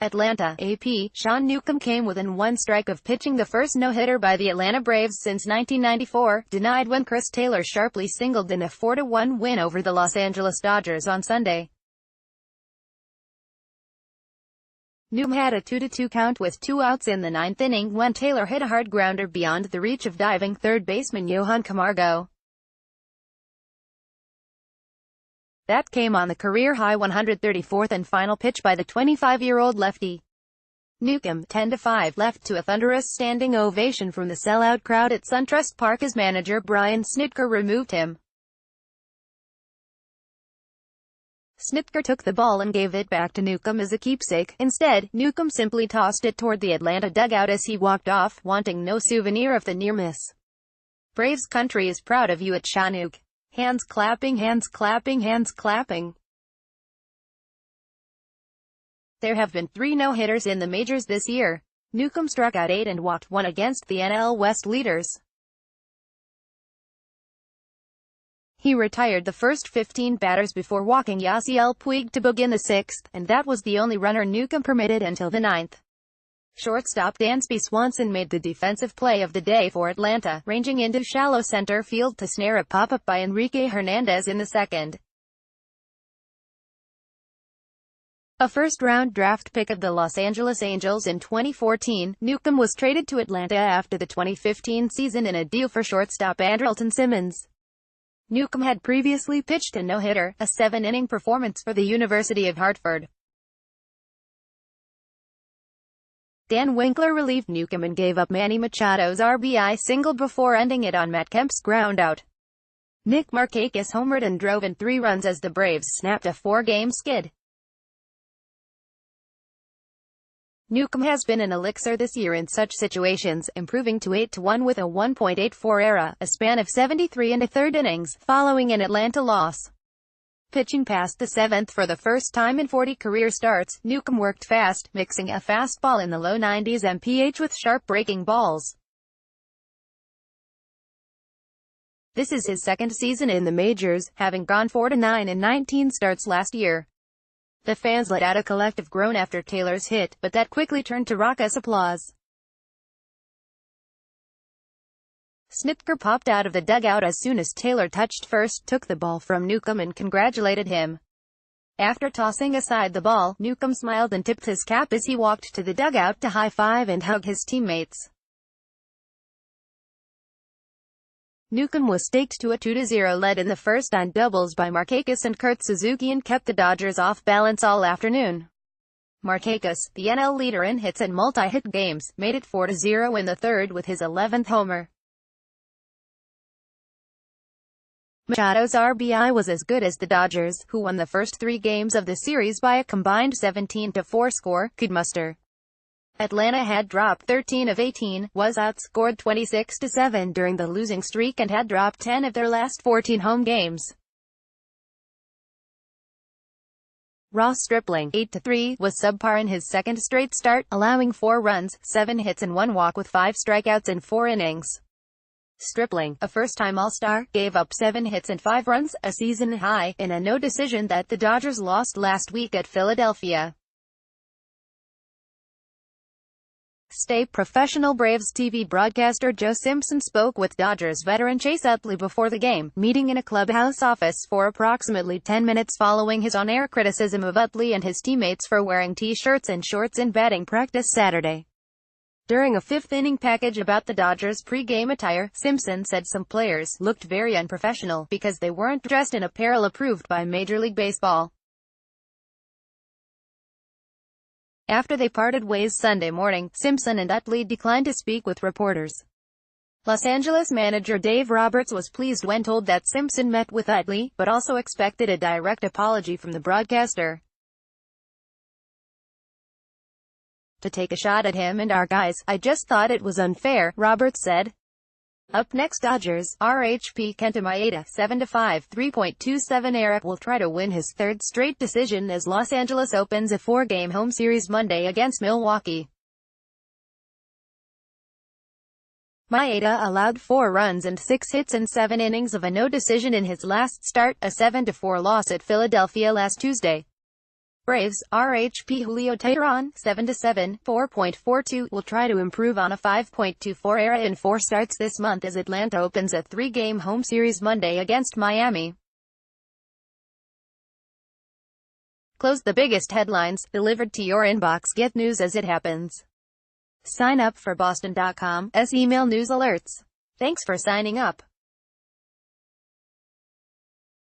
Atlanta, AP, Sean Newcomb came within one strike of pitching the first no-hitter by the Atlanta Braves since 1994, denied when Chris Taylor sharply singled in a 4-1 win over the Los Angeles Dodgers on Sunday. Newcomb had a 2-2 count with 2 outs in the ninth inning when Taylor hit a hard grounder beyond the reach of diving third baseman Johan Camargo. That came on the career-high 134th and final pitch by the 25-year-old lefty. Newcomb, 10-5, left to a thunderous standing ovation from the sellout crowd at SunTrust Park as manager Brian Snitker removed him. Snitker took the ball and gave it back to Newcomb as a keepsake. Instead, Newcomb simply tossed it toward the Atlanta dugout as he walked off, wanting no souvenir of the near miss. Braves country is proud of you at Chinook. Hands clapping, hands clapping, hands clapping. There have been 3 no-hitters in the majors this year. Newcomb struck out 8 and walked 1 against the NL West leaders. He retired the first 15 batters before walking Yasiel Puig to begin the 6th, and that was the only runner Newcomb permitted until the 9th. Shortstop Dansby Swanson made the defensive play of the day for Atlanta, ranging into shallow center field to snare a pop-up by Enrique Hernandez in the second. A first-round draft pick of the Los Angeles Angels in 2014, Newcomb was traded to Atlanta after the 2015 season in a deal for shortstop Andrelton Simmons. Newcomb had previously pitched a no-hitter, a 7-inning performance for the University of Hartford. Dan Winkler relieved Newcomb and gave up Manny Machado's RBI single before ending it on Matt Kemp's groundout. Nick Markakis homered and drove in 3 runs as the Braves snapped a 4-game skid. Newcomb has been an elixir this year in such situations, improving to 8-1 with a 1.84 ERA, a span of 73 1/3 innings, following an Atlanta loss. Pitching past the 7th for the first time in 40 career starts, Newcomb worked fast, mixing a fastball in the low 90s mph with sharp breaking balls. This is his second season in the majors, having gone 4-9 in 19 starts last year. The fans let out a collective groan after Taylor's hit, but that quickly turned to raucous applause. Snitker popped out of the dugout as soon as Taylor touched first, took the ball from Newcomb and congratulated him. After tossing aside the ball, Newcomb smiled and tipped his cap as he walked to the dugout to high-five and hug his teammates. Newcomb was staked to a 2-0 lead in the first on doubles by Markakis and Kurt Suzuki and kept the Dodgers off balance all afternoon. Markakis, the NL leader in hits and multi-hit games, made it 4-0 in the third with his 11th homer. Machado's RBI was as good as the Dodgers, who won the first 3 games of the series by a combined 17-4 score, could muster. Atlanta had dropped 13 of 18, was outscored 26-7 during the losing streak and had dropped 10 of their last 14 home games. Ross Stripling, 8-3, was subpar in his second straight start, allowing 4 runs, 7 hits and 1 walk with 5 strikeouts in 4 innings. Stripling, a first-time All-Star, gave up 7 hits and 5 runs, a season high, in a no-decision that the Dodgers lost last week at Philadelphia. State professional Braves TV broadcaster Joe Simpson spoke with Dodgers veteran Chase Utley before the game, meeting in a clubhouse office for approximately 10 minutes following his on-air criticism of Utley and his teammates for wearing T-shirts and shorts in batting practice Saturday. During a 5th-inning package about the Dodgers' pre-game attire, Simpson said some players looked very unprofessional because they weren't dressed in apparel approved by Major League Baseball. After they parted ways Sunday morning, Simpson and Utley declined to speak with reporters. Los Angeles manager Dave Roberts was pleased when told that Simpson met with Utley, but also expected a direct apology from the broadcaster. "To take a shot at him and our guys, I just thought it was unfair," Roberts said. Up next, Dodgers, RHP Kenta Maeda, 7-5, 3.27 ERA, will try to win his 3rd straight decision as Los Angeles opens a 4-game home series Monday against Milwaukee. Maeda allowed 4 runs and 6 hits in 7 innings of a no decision in his last start, a 7-4 loss at Philadelphia last Tuesday. Braves, RHP Julio Teheran, 7-7, 4.42, will try to improve on a 5.24 ERA in 4 starts this month as Atlanta opens a 3-game home series Monday against Miami. Close the biggest headlines, delivered to your inbox. Get news as it happens. Sign up for Boston.com's email news alerts. Thanks for signing up.